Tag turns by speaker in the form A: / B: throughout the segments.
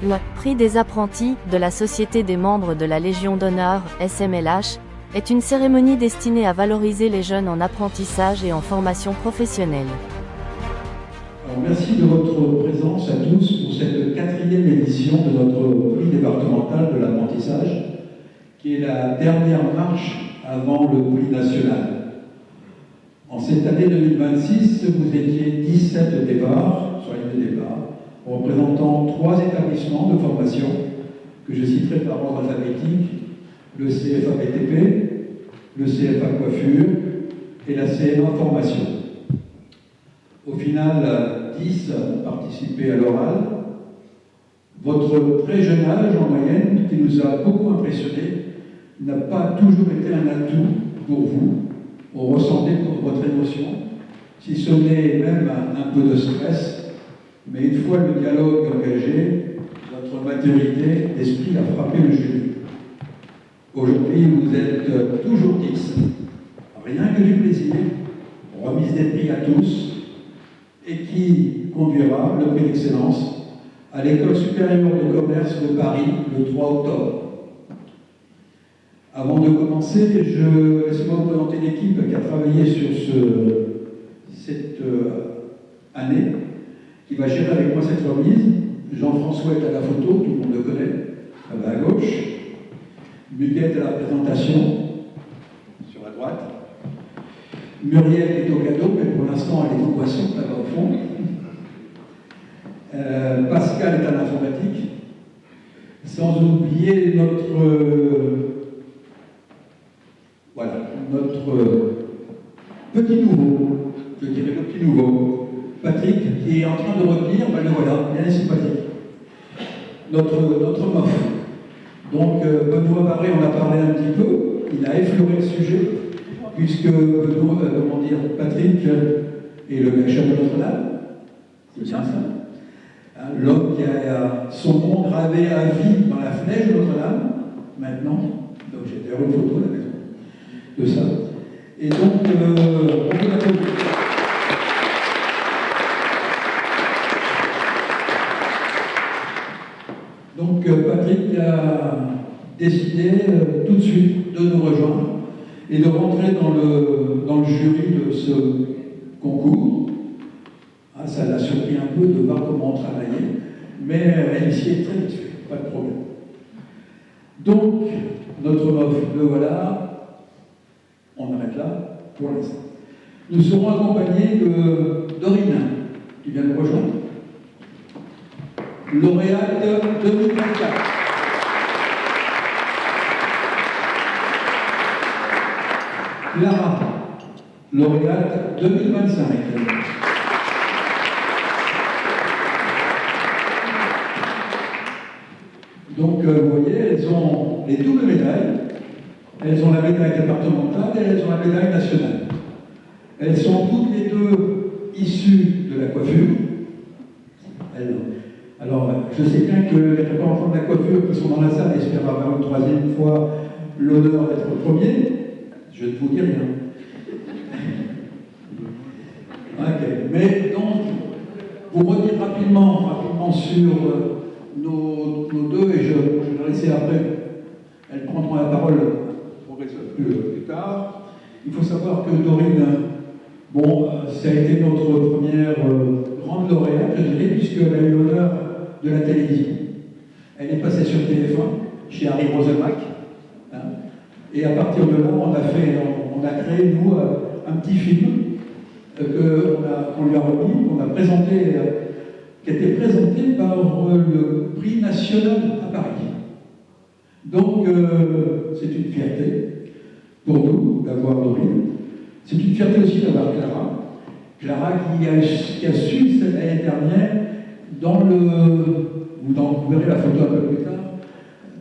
A: Le Prix des apprentis de la Société des membres de la Légion d'honneur, SMLH, est une cérémonie destinée à valoriser les jeunes en apprentissage et en formation professionnelle.
B: Alors, merci de votre présence à tous pour cette 4e édition de notre prix départemental de l'apprentissage, qui est la dernière marche avant le prix national. En cette année 2026, vous étiez 17 au départ, sur la ligne de départ, représentant 3 établissements de formation que je citerai par ordre alphabétique: le CFA BTP, le CFA Coiffure et la CMA Formation. Au final, 10 ont participé à l'oral. Votre très jeune âge en moyenne, qui nous a beaucoup impressionnés, n'a pas toujours été un atout pour vous. On ressentait votre émotion, si ce n'est même un peu de stress, mais une fois le dialogue engagé, votre maturité d'esprit a frappé le jury. Aujourd'hui, vous êtes toujours 10, rien que du plaisir, remise des prix à tous, et qui conduira le prix d'excellence à l'École supérieure de commerce de Paris le 3 octobre. Avant de commencer, laissez-moi vous présenter l'équipe qui a travaillé sur cette année, qui va gérer avec moi cette remise. Jean-François est à la photo, tout le monde le connaît, là-bas à gauche. Muguette à la présentation, sur la droite. Muriel est au cadeau, mais pour l'instant elle est en poisson, là-bas au fond. Pascal est à l'informatique. Sans oublier notre petit nouveau, je dirais le petit nouveau, Patrick, qui est en train de revenir, ben le voilà, bien sympathique. Notre MOF. Donc, Benoît Barré en a parlé un petit peu, il a effleuré le sujet, puisque Patrick est le gâcheur de Notre-Dame. C'est bien ça. L'homme qui a son nom gravé à vie dans la flèche de Notre-Dame, maintenant. Donc, j'ai d'ailleurs une photo à la maison de ça. Et donc, on peut l'applaudir. Donc, Patrick a décidé tout de suite de nous rejoindre et de rentrer dans le jury de ce concours. Ça l'a surpris un peu de voir comment on travaillait, mais elle s'y est très vite fait, pas de problème. Donc, notre MOF, le voilà. On arrête là pour l'instant. Nous serons accompagnés de Dorine, qui vient nous rejoindre, lauréate 2024. Clara, lauréate 2025. Donc, vous voyez, elles ont les doubles médailles. Elles ont la médaille départementale et elles ont la médaille nationale. Elles sont toutes les deux issues de la coiffure. Alors, je sais bien que les représentants de la coiffure qui sont dans la salle espèrent avoir une 3e fois l'honneur d'être premier. Je ne vous dis rien. Ok. Mais donc, pour revenir rapidement sur nos deux, et je vais laisser après, elles prendront la parole plus tard. Il faut savoir que Dorine, ça a été notre première grande lauréate, je dirais, puisqu'elle a eu l'honneur de la télévision. Elle est passée sur TF1, chez Harry Roselmack. Et à partir de là, on a créé, nous, un petit film qu'on lui a remis, qu'on a présenté, qui a été présenté par le prix national à Paris. Donc, c'est une fierté pour nous d'avoir Dorine. C'est une fierté aussi d'avoir Clara. Clara qui a su cette année dernière, vous verrez la photo un peu plus tard,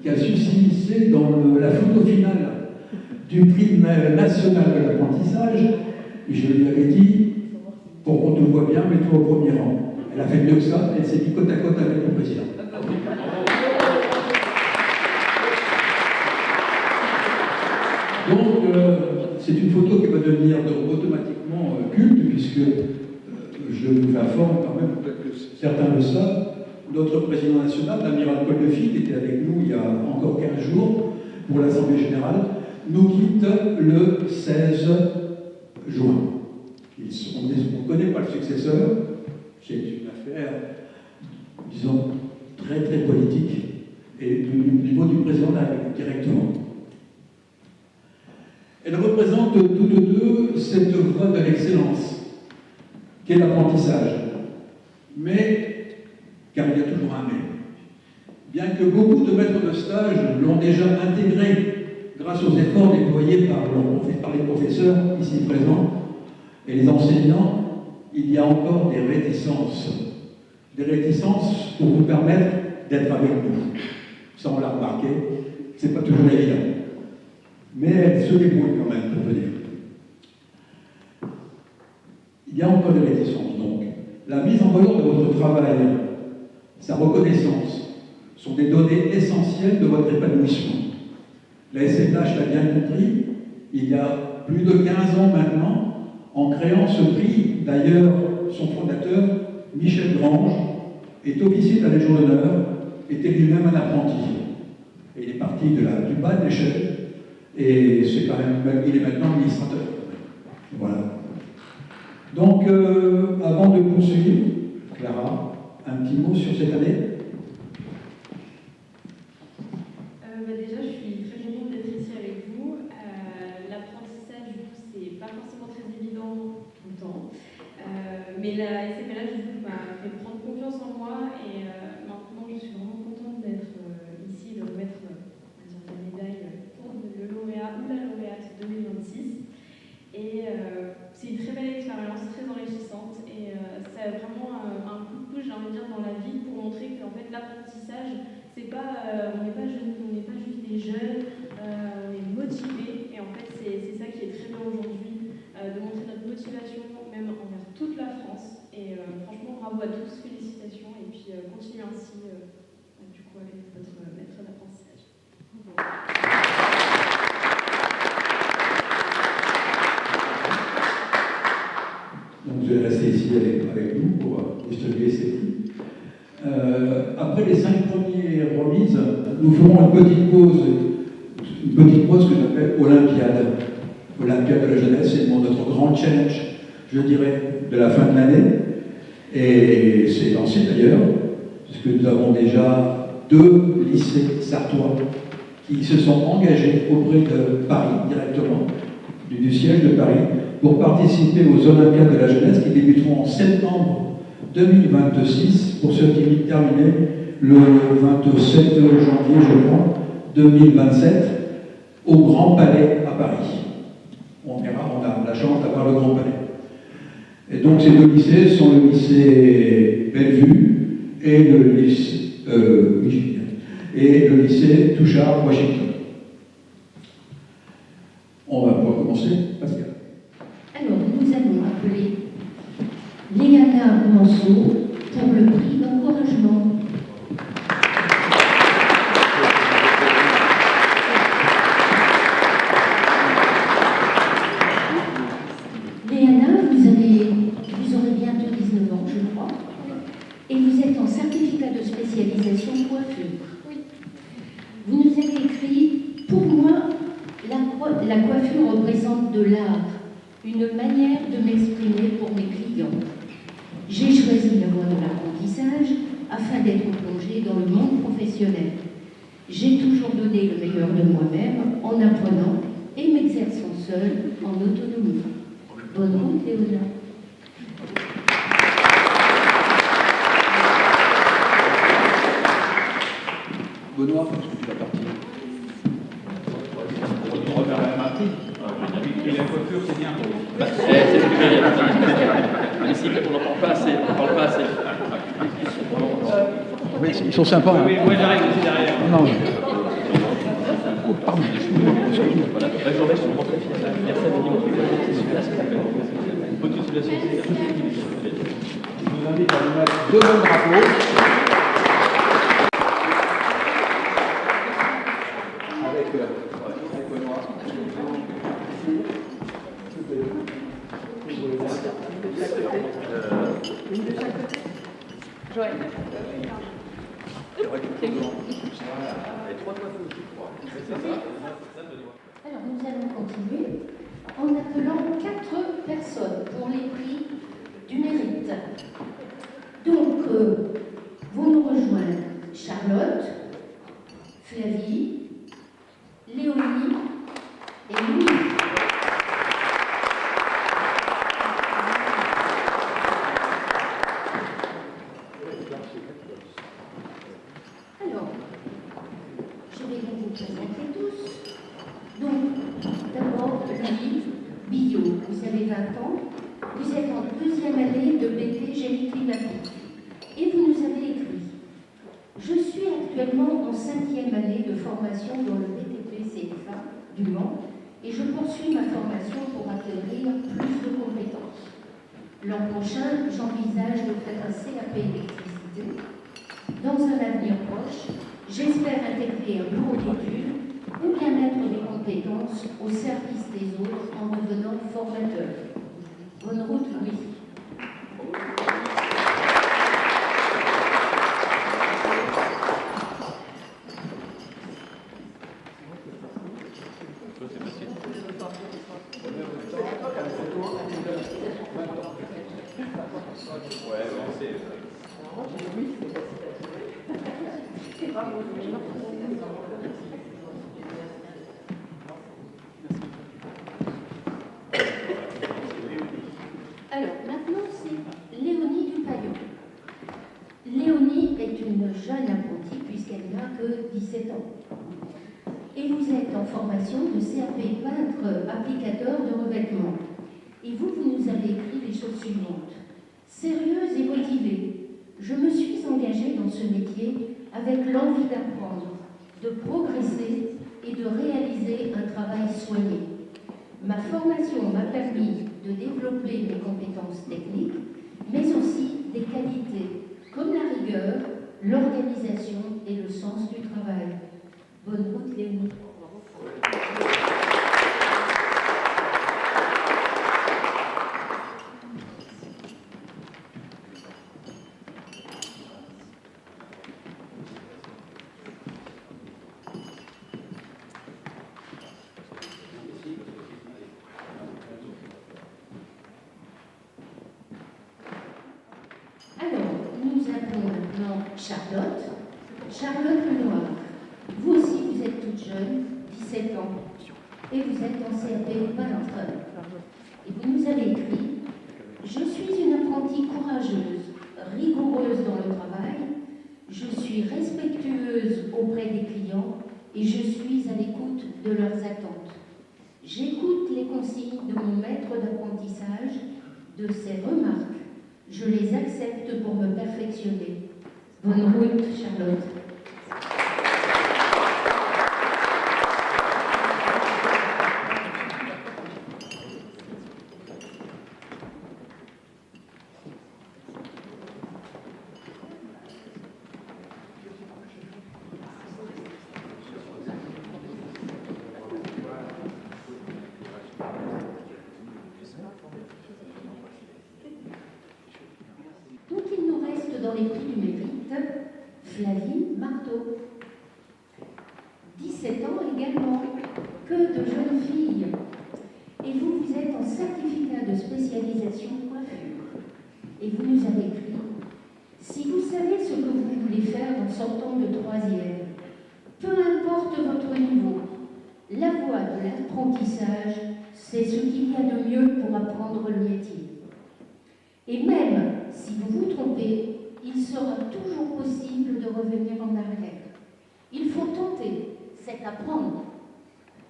B: qui a su s'immiscer dans la photo finale du prix national de l'apprentissage. Et je lui avais dit, pour qu'on te voit bien, mets-toi au premier rang. Elle a fait mieux que ça, elle s'est dit côte à côte avec le président. Donc, c'est une photo qui va devenir automatiquement culte, puisque je vous informe quand même, peut-être que certains le savent, notre président national, l'amiral Paul Defille, qui était avec nous il y a encore 15 jours pour l'Assemblée générale, nous quitte le 16 juin. On ne connaît pas le successeur, c'est une affaire, disons, très très politique, et du niveau du président de la République directement. Elles représentent toutes deux cette voie de l'excellence, qu'est l'apprentissage. Mais, car il y a toujours un mais, bien que beaucoup de maîtres de stage l'ont déjà intégré grâce aux efforts déployés par les professeurs ici présents et les enseignants, il y a encore des réticences. Des réticences pour vous permettre d'être avec nous. Ça, on l'a remarqué, c'est pas toujours évident. Mais elles se débrouillent quand même, on peut dire. Il y a encore des réticences, donc. La mise en valeur de votre travail, sa reconnaissance, sont des données essentielles de votre épanouissement. La SMH l'a bien compris, il y a plus de 15 ans maintenant, en créant ce prix. D'ailleurs, son fondateur, Michel Grange, est officier de la Légion d'honneur, était lui-même un apprenti. Et il est parti du bas de l'échelle, et c'est quand même, il est maintenant administrateur. Voilà. Donc, avant de poursuivre, Clara, un petit mot sur cette année.
C: Déjà, je suis très contente d'être ici avec vous. L'apprentissage, du coup, c'est pas forcément très évident tout le temps. Mais la SMLH, du coup, m'a fait prendre confiance en moi et maintenant, je suis vraiment contente d'être ici et de remettre la médaille pour le lauréat ou la lauréate 2026. Et c'est une très belle expérience, très enrichissante et ça a vraiment un coup de pouce, j'ai envie de dire, dans la vie pour montrer qu'en fait l'apprentissage, c'est pas, on n'est pas juste des jeunes, on est motivés et en fait c'est ça qui est très bien aujourd'hui, de montrer notre motivation même envers toute la France et franchement bravo à tous, félicitations et puis continuez ainsi du coup avec votre maître d'apprentissage.
B: Donc vous allez rester ici avec nous pour distribuer ces prix. Après les 5 premières remises, nous ferons une petite pause que j'appelle Olympiade. Olympiade de la jeunesse, c'est notre grand challenge, je dirais, de la fin de l'année. Et c'est lancé d'ailleurs, puisque nous avons déjà 2 lycées sartois qui se sont engagés auprès de Paris directement, du siège de Paris, pour participer aux Olympiades de la jeunesse qui débuteront en septembre 2026, pour se terminer le 27 janvier, je crois, 2027, au Grand Palais à Paris. On verra, on a la chance d'avoir le Grand Palais. Et donc ces 2 lycées sont le lycée Bellevue et le lycée Touchard, Washington. On va pouvoir commencer, Pascal.
D: Alors, nous allons appeler Léana Manceau pour le prix d'encouragement. Léana, vous aurez bientôt 19 ans, je crois, et vous êtes en certificat de spécialisation coiffure.
C: Oui.
D: Vous nous avez écrit « Pour moi, la coiffure représente de l'art, une manière de m'exprimer pour mes clients. J'ai choisi la voie de l'apprentissage afin d'être plongée dans le monde professionnel. J'ai toujours donné le meilleur de moi-même en apprenant et m'exerçant seule en autonomie. Bonne route, Léona.
B: Benoît, tu vas partir.
E: On va faire la même partie. Et la coiffure, c'est bien.
F: Ici, on n'entend pas assez. On ne parle pas assez.
B: Oui, ils sont sympas.
E: Oui, moi j'arrive aussi derrière.
B: Non.
F: Oh, pardon, excuse-moi. Voilà. La journée, je suis vraiment très fier. Merci à Denis, on fait une motivation.
B: Je vous invite à vous mettre 2 bons drapeaux. Avec Benoît.
C: Joël.
D: Alors, nous allons continuer en appelant 4 personnes pour les prix du mérite. Donc, vont nous rejoindre Charlotte, Flavie, Léonie et Louis. Alors, je vais vous présenter tous. Donc, d'abord, Louis Billot, vous avez 20 ans, vous êtes en 2e année de BT Génie climatique et vous nous avez écrit « Je suis actuellement en 5e année de formation dans le BTP CFA du Mans et je poursuis ma formation pour acquérir plus de compétences. L'an prochain, j'envisage de faire un CAP électricité. Dans un avenir proche, j'espère intégrer un bureau d'études ou bien mettre mes compétences au service des autres en devenant formateur. Bonne route, Louis. Alors, maintenant, c'est Léonie Dupaillon. Léonie est une jeune apprentie puisqu'elle n'a que 17 ans. Et vous êtes en formation de CAP peintre applicateur de revêtement. Et vous nous avez écrit les choses suivantes. Sérieuse et motivée, je me suis engagée dans ce métier avec l'envie d'apprendre, de progresser et de réaliser un travail soigné. Ma formation m'a permis de développer mes compétences techniques, mais aussi des qualités comme la rigueur, l'organisation et le sens du travail. Bonne route, Léonie. Charlotte Lenoir, vous aussi vous êtes toute jeune, 17 ans, et vous êtes en CAP peintre. Et vous nous avez écrit « Je suis une apprentie courageuse, rigoureuse dans le travail, je suis respectueuse auprès des clients et je suis à l'écoute de leurs attentes. J'écoute les consignes de mon maître d'apprentissage, de ses remarques, je les accepte pour me perfectionner. » Bonne route, Charlotte. Donc il nous reste dans les prix du mérite Flavie Marteau, 17 ans également, que de jeunes filles. Et vous, vous êtes en certificat de spécialisation coiffure. Et vous nous avez écrit « Si vous savez ce que vous voulez faire en sortant de 3e, peu importe votre niveau, la voie de l'apprentissage, c'est ce qu'il y a de mieux pour apprendre le métier. Et même si vous vous trompez, il sera toujours possible de revenir en arrière. Il faut tenter, c'est apprendre.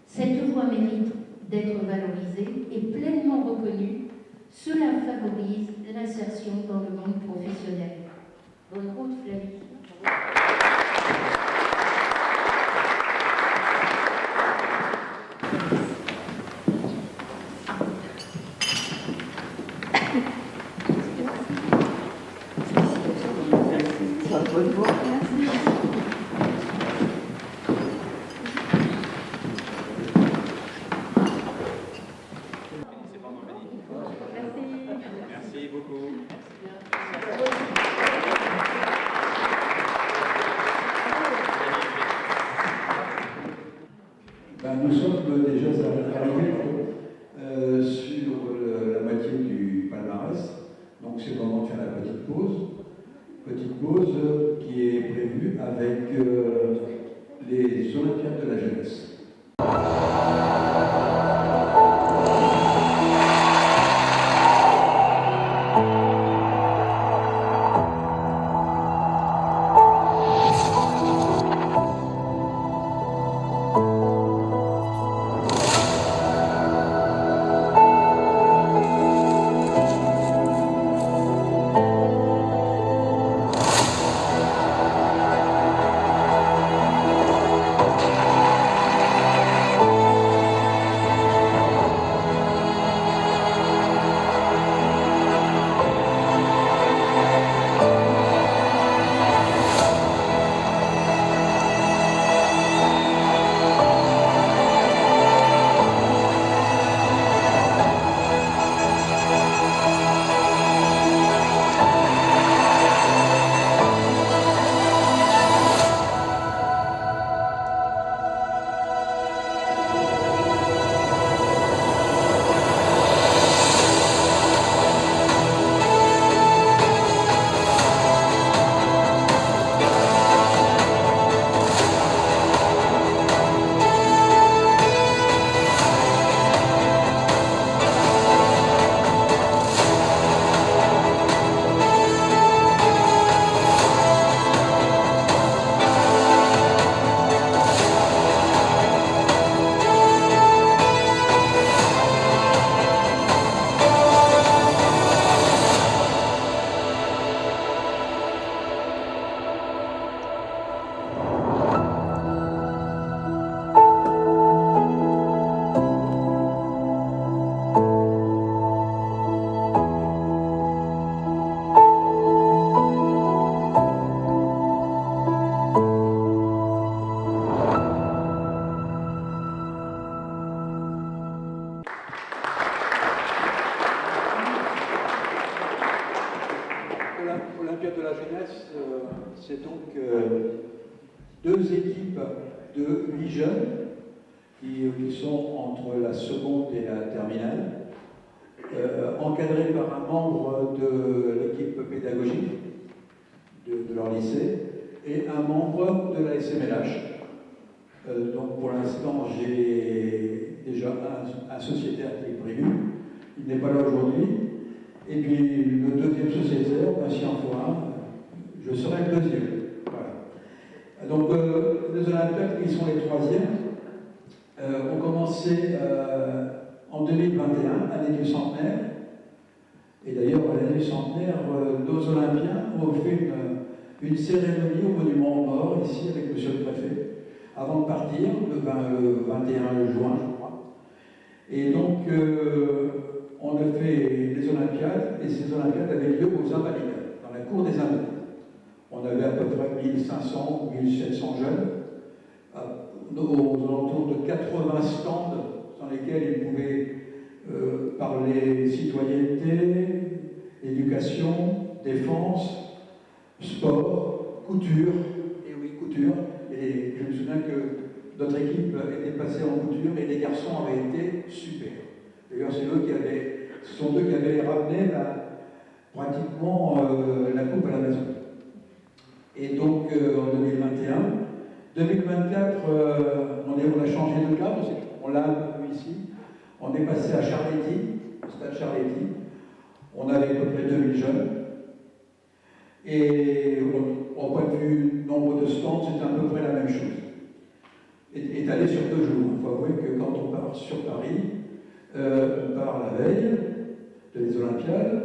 D: Cette voie mérite d'être valorisée et pleinement reconnue. Cela favorise l'insertion dans le monde professionnel. Bonne route, Flavie.
E: Merci beaucoup.
B: Fête de la jeunesse, c'est donc 2 équipes de 8 jeunes qui sont entre la seconde et la terminale, encadrés par un membre de l'équipe pédagogique de leur lycée et un membre de la SMLH. Donc pour l'instant, j'ai déjà un sociétaire qui est prévu. Il n'est pas là aujourd'hui. Et puis le deuxième sociétaire, Patient Foin, je serai le deuxième. Voilà. Donc les Olympiades, qui sont les 3e, ont commencé en 2021, année du centenaire. Et d'ailleurs, à l'année du centenaire, nos Olympiens ont fait une cérémonie au Monument aux Morts, ici, avec monsieur le préfet, avant de partir, le 21 juin, je crois. Et donc, on a fait les Olympiades, et ces Olympiades avaient lieu aux Invalides, dans la cour des Invalides. On avait à peu près 1500 ou 1700 jeunes, aux alentours de 80 stands dans lesquels ils pouvaient parler citoyenneté, éducation, défense, sport, couture, et oui, couture. Et je me souviens que notre équipe était passée en couture et les garçons avaient été super. D'ailleurs, ce sont eux qui avaient ramené pratiquement la coupe à la maison. Et donc, en 2021, 2024, on a changé de cadre, on l'a vu ici. On est passé à Charletti, au stade Charletti. On avait à peu près 2000 jeunes. Et au point de vue nombre de stands, c'est à peu près la même chose. Étalé sur 2 jours. Il faut avouer que quand on part sur Paris, on part la veille de les Olympiades.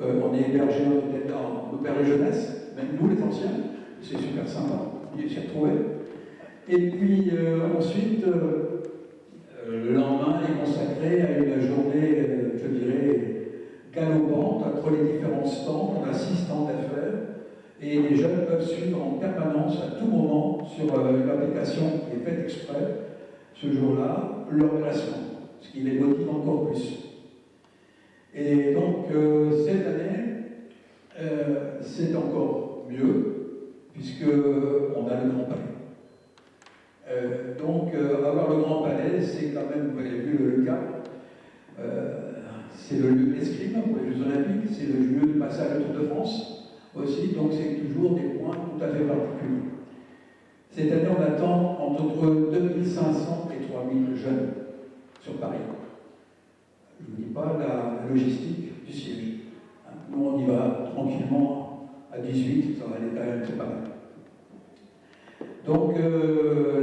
B: On est hébergé dans l'Opéra Jeunesse, même nous les anciens. C'est super sympa, on s'y retrouvé. Et puis ensuite, le lendemain est consacré à une journée, je dirais, galopante entre les différents stands. On a 6 stands à faire et les jeunes peuvent suivre en permanence, à tout moment, sur une application qui est faite exprès, ce jour-là, leur classement, ce qui les motive encore plus. Et donc, cette année, c'est encore mieux, puisqu'on a le Grand Palais. Donc, avoir le Grand Palais, c'est quand même, vous avez vu le cas, c'est le lieu d'escrime pour les Jeux Olympiques, c'est le lieu de passage de Tour de France aussi, donc c'est toujours des points tout à fait particuliers. Cette année, on attend entre 2500 et 3000 jeunes sur Paris. Je ne vous dis pas la logistique du siège. Nous, on y va tranquillement à 18, ça va aller quand même, c'est pas mal. Donc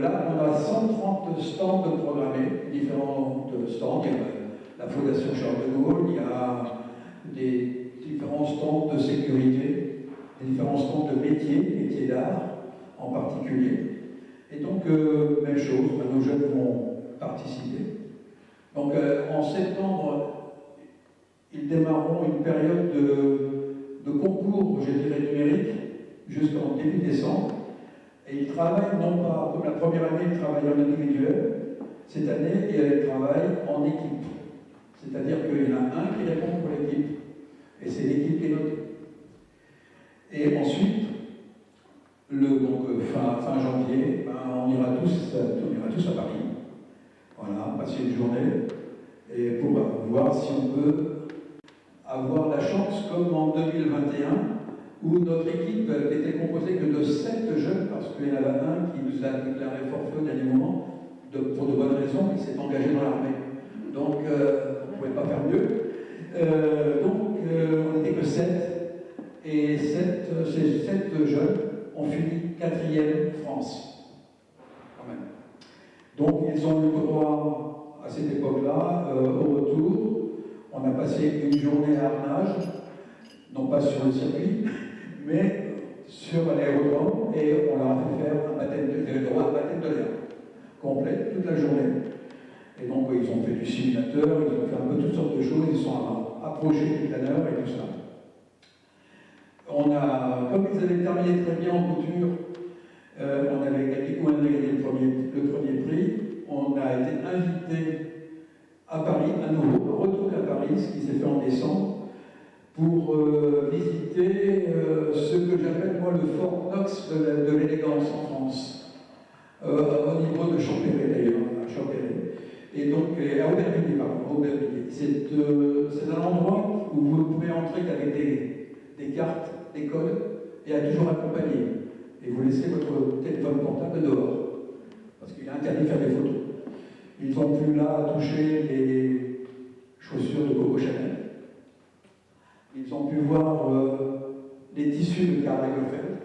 B: là, on a 130 stands programmés, différents stands. Il y a la Fondation Charles de Gaulle, il y a des différents stands de sécurité, des différents stands de métiers d'art en particulier. Et donc, même chose, nos jeunes vont participer. Donc en septembre, ils démarreront une période de concours, je dirais, numérique, jusqu'en début décembre. Et ils travaillent, non pas comme la première année, ils travaillent en individuel. Cette année, ils travaillent en équipe. C'est-à-dire qu'il y en a un qui répond pour l'équipe. Et c'est l'équipe qui est notée. Et ensuite, fin janvier, on ira tous à Paris. Voilà, passer une journée. Et pour voir si on peut avoir la chance, comme en 2021, où notre équipe était composée que de 7 jeunes, parce qu'il y en avait un qui nous a déclaré forfait au dernier moment, pour de bonnes raisons, il s'est engagé dans l'armée. Donc, on ne pouvait pas faire mieux. On n'était que 7. Et ces 7 jeunes ont fini 4e France, quand même. Donc, ils ont eu droit, à cette époque-là, au retour. On a passé une journée à Arnage, non pas sur le circuit, mais sur l'aérodrome, et on leur a fait faire un baptême de l'air complet toute la journée. Et donc ils ont fait du simulateur, ils ont fait un peu toutes sortes de choses, ils sont approchés des planeurs et tout ça. Comme ils avaient terminé très bien en couture, on avait gagné le premier prix, on a été invité à Paris à nouveau, retour à Paris, ce qui s'est fait en décembre, pour visiter ce que j'appelle moi le Fort Knox de l'élégance en France, au niveau de Champéret d'ailleurs, à Champéret, et donc à Aubervilliers, pardon, Aubervilliers. C'est un endroit où vous pouvez entrer avec des cartes, des codes, et à toujours accompagner. Et vous laissez votre téléphone portable dehors, parce qu'il est interdit de faire des photos. Ils ont pu là toucher les chaussures de Coco Chanel. Ils ont pu voir les tissus de Karl Lagerfeld.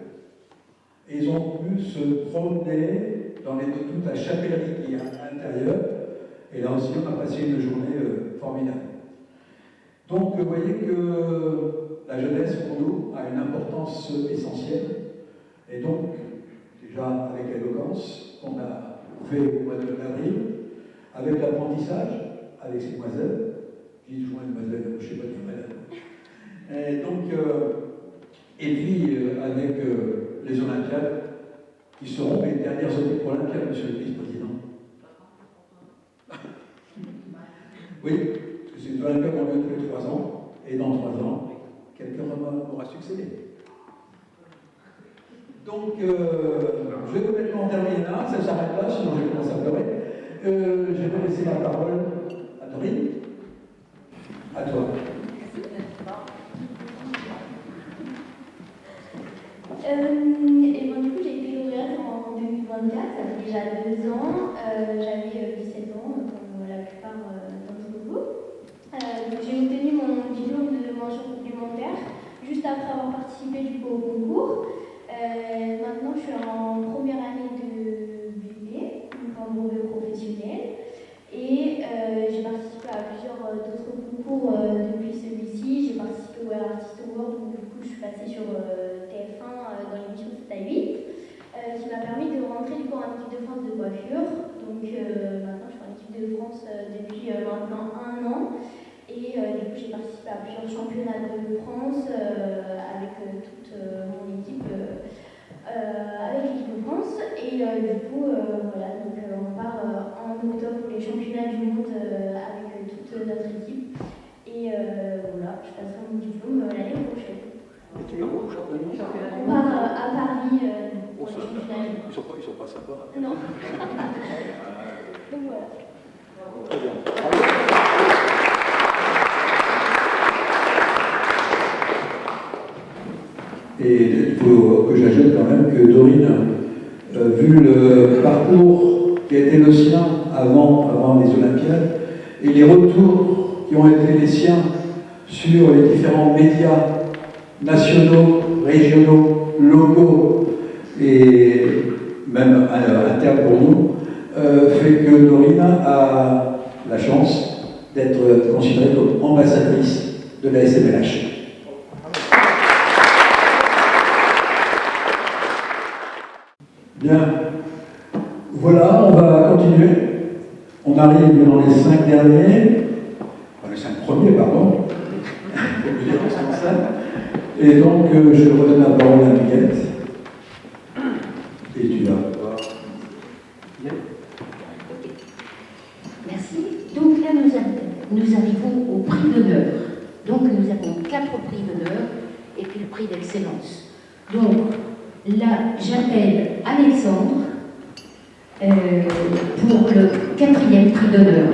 B: Et ils ont pu se promener dans les toute la chapellerie qui est à l'intérieur. Et là aussi, on a passé une journée formidable. Donc, vous voyez que la jeunesse, pour nous, a une importance essentielle. Et donc, déjà avec l'éloquence qu'on a fait au mois d'avril, avec l'apprentissage, avec ces demoiselles, je dis toujours mademoiselle, je ne sais pas dire madame. Et donc, et puis avec les Olympiades, qui seront les dernières Olympiades, monsieur le vice-président. Oui, parce que ces Olympiades ont lieu tous les 3 ans, et dans 3 ans, quelqu'un aura succédé. Donc, je vais maintenant terminer là, ça s'arrête là, sinon je commence à pleurer. Je vais laisser la parole à Dorine. À toi.
G: Et bon, du coup, j'ai été lauréate en 2024, ça fait déjà 2 ans. J'avais 17 ans, comme la plupart d'entre vous. J'ai obtenu mon diplôme de mention complémentaire juste après avoir participé du coup au concours. Maintenant, je suis en première année de BUP, donc en brevet professionnel. Et j'ai participé à plusieurs d'autres concours depuis celui-ci. J'ai participé au Artist Award, donc du coup, je suis passée sur TF1 dans l'émission 7 à 8, qui m'a permis de rentrer du coup en équipe de France de coiffure. Donc maintenant, je suis en équipe de France depuis maintenant 1 an. Et du coup, j'ai participé à plusieurs championnats de France avec toute mon équipe, avec l'équipe de France. Et du coup, voilà, donc on part en octobre pour les championnats du monde avec toute notre équipe. Et voilà, je passerai mon diplôme l'année prochaine.
F: Et tu es où, championnat?
G: On part à Paris pour les championnats.
F: Ils sont pas sympas.
G: Non. Donc voilà.
F: Très bien.
B: Et il faut que j'ajoute quand même que Dorine, vu le parcours qui a été le sien avant les Olympiades, et les retours qui ont été les siens sur les différents médias nationaux, régionaux, locaux et même internes pour nous, fait que Dorine a la chance d'être considérée comme ambassadrice de la SMLH. Bien, voilà, on va continuer. On arrive dans les 5 derniers, enfin les 5 premiers, pardon. Et donc, je redonne la parole à Miguel. Et tu vas voir.
D: Merci. Donc là, nous arrivons au prix d'honneur. Donc nous avons 4 prix d'honneur et puis le prix d'excellence. Donc là, j'appelle Alexandre pour le 4e prix d'honneur.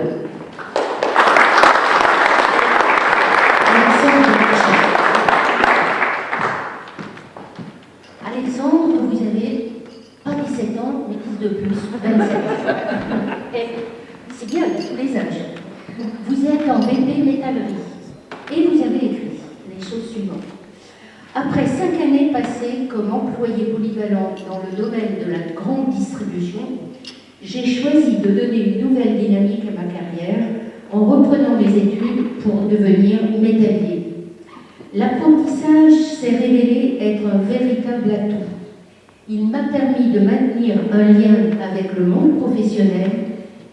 D: Alexandre, vous avez pas 17 ans, mais 10 de plus, 27. Et c'est bien, de tous les âges. Vous êtes en BP métallerie et vous avez écrit les choses suivantes. Après 5 années passées comme employé polyvalent dans le domaine de la grande distribution, j'ai choisi de donner une nouvelle dynamique à ma carrière en reprenant mes études pour devenir métallier. L'apprentissage s'est révélé être un véritable atout. Il m'a permis de maintenir un lien avec le monde professionnel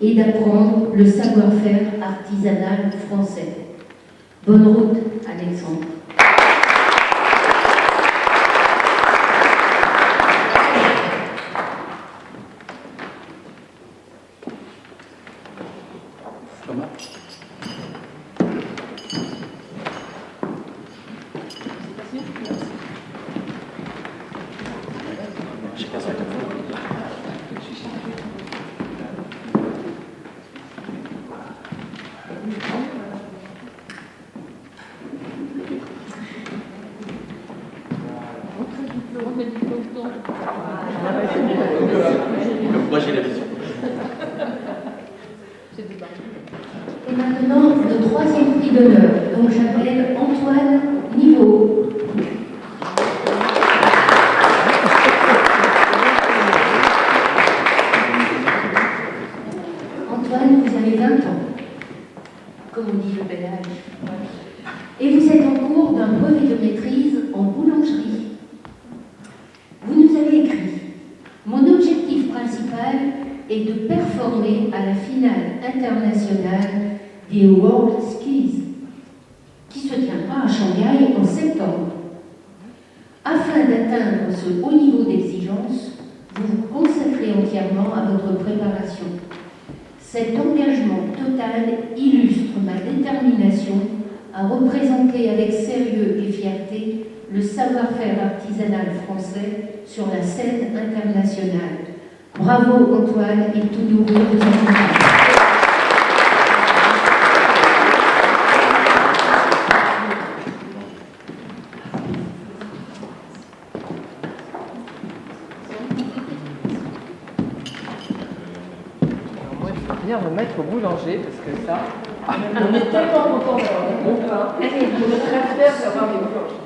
D: et d'apprendre le savoir-faire artisanal français. Bonne route, Alexandre.
F: Comme moi j'ai la vision.
D: Et maintenant, le troisième prix d'honneur. Donc j'appelle Antoine Niveau. Antoine, vous avez 20 ans, comme on dit le bel âge. Et vous êtes en cours d'un brevet de maîtrise en boulangerie. Vous nous avez écrit: mon objectif principal est de performer à la finale internationale des World Skis, qui se tiendra à Shanghai en septembre. Afin d'atteindre ce haut niveau d'exigence, vous vous consacrez entièrement à votre préparation. Cet engagement total illustre ma détermination à représenter avec sérieux et fierté le savoir-faire artisanal français sur la scène internationale. Bravo Antoine et tout nouveau vous accompagne.
H: Moi, il faut bien me mettre au boulanger parce que ça, on est tellement content d'avoir des bons pains. On est très fiers d'avoir des boulangers.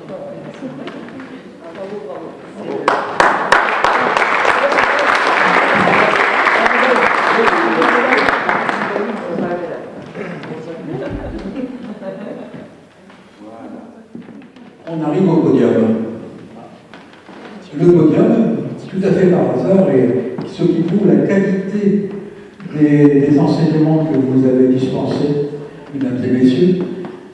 B: On arrive au podium. Le podium, tout à fait par hasard, et ce qui prouve la qualité des enseignements que vous avez dispensés, mesdames et messieurs,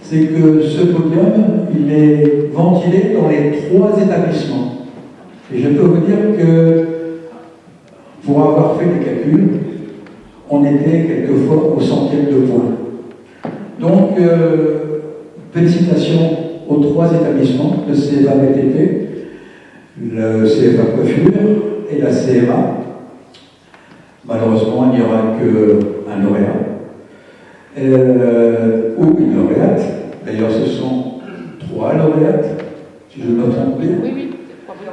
B: c'est que ce podium, il est ventilé dans les 3 établissements. Et je peux vous dire que, pour avoir fait les calculs, on était quelquefois au 100e de point. Donc, félicitations aux 3 établissements, le CFA BTP, le CFA Coiffure et la CMA. Malheureusement, il n'y aura qu'un lauréat. Ou une lauréate. D'ailleurs, ce sont 3 lauréates, si je ne me trompe pas.
H: Oui.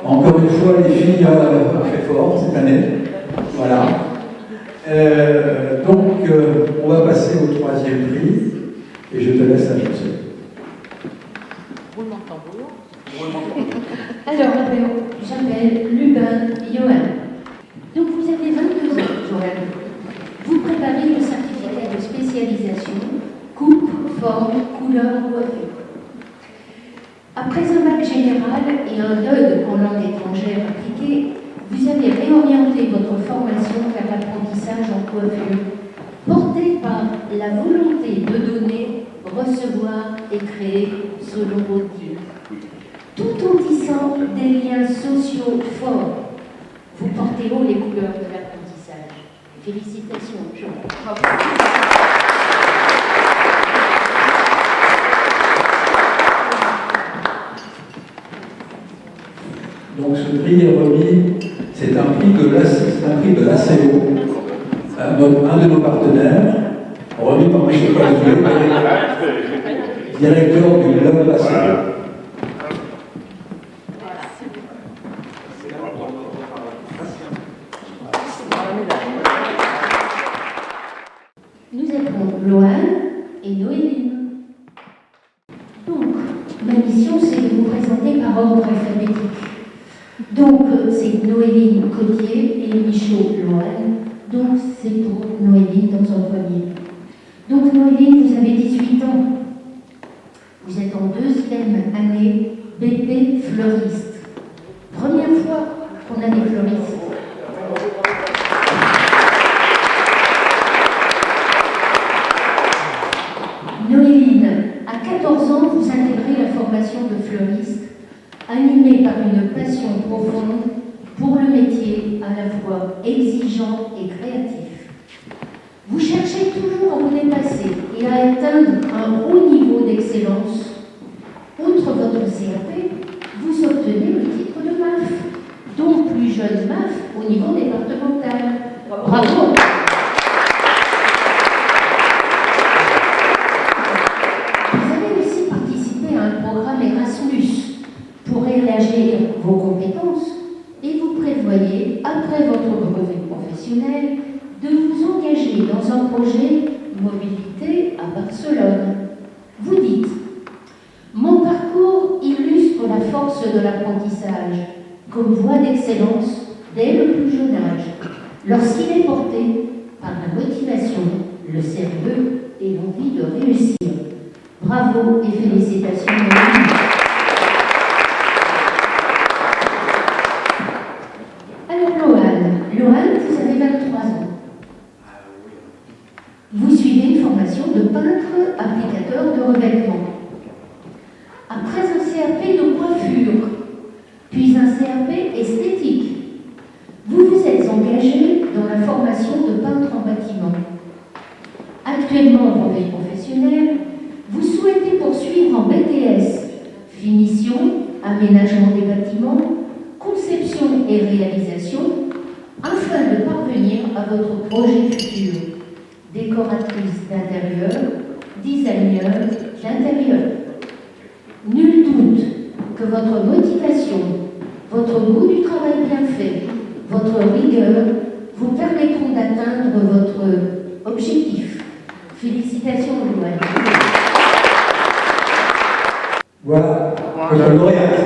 B: Encore une fois, les filles ont fait fort cette année. Voilà. Donc, on va passer au 3e prix. Et je te laisse annoncer.
H: Roulement de tambour.
D: Alors, j'appelle Lubin Johan. Donc, vous avez 22 ans, Johan. Vous préparez le certificat de spécialisation coupe, forme, couleur, coiffure. Après un bac général et un DEUD en langue étrangère appliquée, vous avez réorienté votre formation vers l'apprentissage en coiffure, porté par la volonté de donner, recevoir et créer selon vos dires, tout en tissant des liens sociaux forts. Vous portez haut les couleurs de l'apprentissage. Félicitations, Jean. Bravo.
B: Donc ce prix est remis, c'est un prix de l'ACO, un de nos partenaires, remis par M. Coiffure, directeur du Globe ACO.
D: Nous avons Loane et Noéline. Donc, ma mission, c'est de vous présenter par ordre alphabétique. Donc, c'est Noéline Cotier et Michaud Loane. Donc, c'est pour Noéline dans un premier. Donc, Noéline, vous avez 18 ans. Vous êtes en 2e année BP fleuriste. Première fois qu'on a des fleuristes. Noéline, à 14 ans, vous intégrez la formation de fleuriste, animée par une passion profonde pour le métier à la fois exigeant et créatif. Vous cherchez toujours à vous dépasser et à atteindre un haut niveau d'excellence. Outre votre CAP, vous obtenez le titre de MAF, donc plus jeune MAF au niveau départemental. Bravo! Vous avez aussi participé à un programme Erasmus pour élargir vos compétences et vous professionnelle de vous engager dans un projet mobilité à Barcelone. Vous dites: mon parcours illustre la force de l'apprentissage comme voie d'excellence dès le plus jeune âge, lorsqu'il est porté par la motivation, le sérieux et l'envie de réussir. Bravo et félicitations. Alors Lohan, vous avez 23 ans. Vous suivez une formation de peintre applicateur de revêtement. Après un CAP de coiffure, puis un CAP esthétique, vous vous êtes engagé dans la formation de peintre en bâtiment. Actuellement en brevet professionnel, vous souhaitez poursuivre en BTS, finition, aménagement des bâtiments, conception et réalisation, afin de parvenir à votre projet futur. Décoratrice d'intérieur, designer d'intérieur. Nul doute que votre motivation, votre goût du travail bien fait, votre rigueur vous permettront d'atteindre votre objectif. Félicitations, Lohan.
B: Voilà, la lauréate.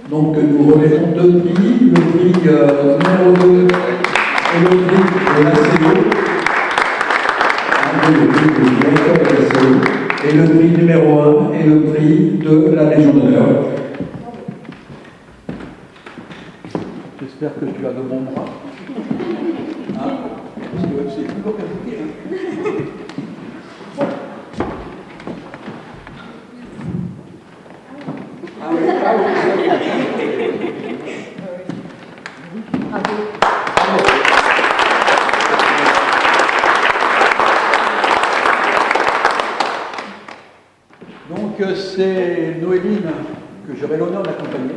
B: Donc nous remettons deux prix, le prix numéro 2 et le prix de l'ACO, le prix du directeur de l'ACO, et le prix numéro 1 et le prix de la Légion d'honneur. J'espère que tu as de bons bras. Hein? Parce que c'est toujours compliqué. Donc c'est Noéline que j'aurai l'honneur d'accompagner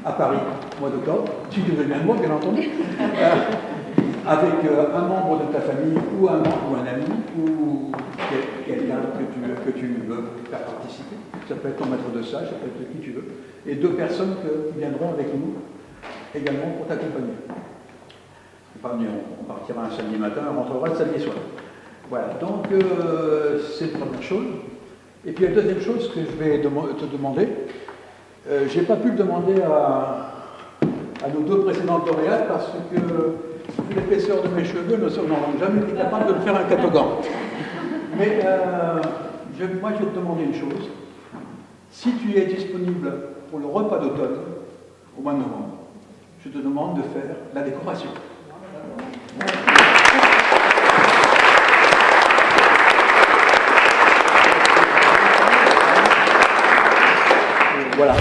B: à Paris, au mois d'octobre, si tu veux bien le voir, bien entendu, avec un membre de ta famille ou un ami ou quelqu'un que tu veux faire participer. Ça peut être ton maître de stage, ça peut être qui tu veux, et 2 personnes qui viendront avec nous également pour t'accompagner. On partira un samedi matin, on rentrera le samedi soir. Voilà, donc c'est la première chose. Et puis la deuxième chose que je vais te demander, je n'ai pas pu le demander à nos 2 précédentes lauréates parce que, vu l'épaisseur de mes cheveux, nous n'avons jamais été capables de le faire un catogan. Mais moi, je vais te demander une chose. Si tu es disponible pour le repas d'automne, au mois de novembre, je te demande de faire la décoration. Voilà.